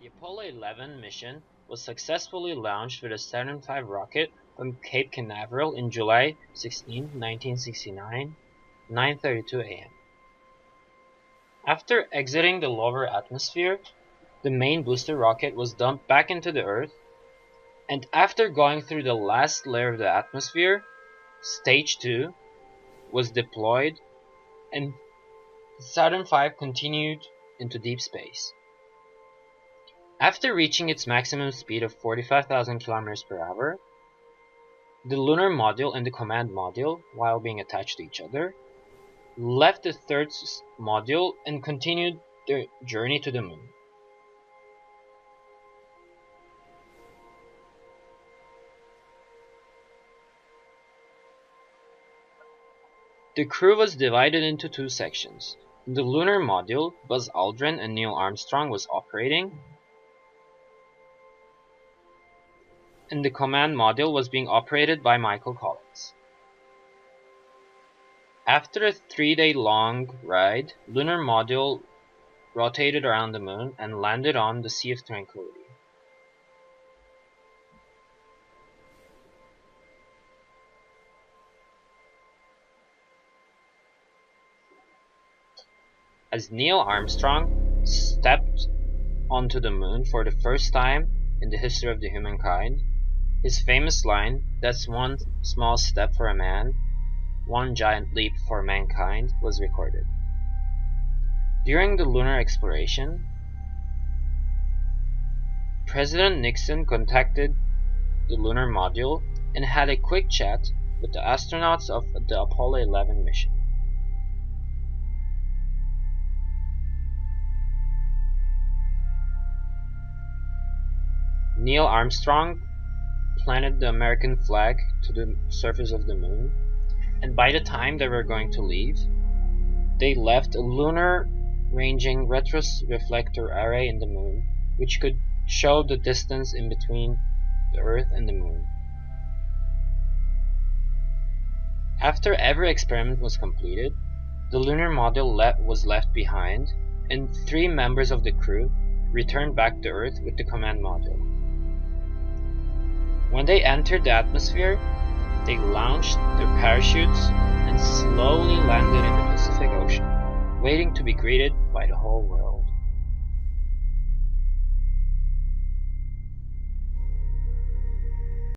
The Apollo 11 mission was successfully launched with a Saturn V rocket from Cape Canaveral in July 16, 1969, 9:32 a.m. After exiting the lower atmosphere, the main booster rocket was dumped back into the Earth, and after going through the last layer of the atmosphere, Stage 2 was deployed, and Saturn V continued into deep space. After reaching its maximum speed of 45,000 km per hour, the lunar module and the command module, while being attached to each other, left the third module and continued their journey to the moon. The crew was divided into two sections. In the lunar module, Buzz Aldrin and Neil Armstrong was operating, and the command module was being operated by Michael Collins. After a 3-day-long ride, lunar module rotated around the moon and landed on the Sea of Tranquility. As Neil Armstrong stepped onto the moon for the first time in the history of the humankind, his famous line, "That's one small step for a man, one giant leap for mankind," was recorded. During the lunar exploration, President Nixon contacted the lunar module and had a quick chat with the astronauts of the Apollo 11 mission. Neil Armstrong planted the American flag to the surface of the moon, and by the time they were going to leave, they left a lunar ranging retroreflector array in the moon, which could show the distance in between the Earth and the moon. After every experiment was completed, the lunar module was left behind, and 3 members of the crew returned back to Earth with the command module. When they entered the atmosphere, they launched their parachutes and slowly landed in the Pacific Ocean, waiting to be greeted by the whole world.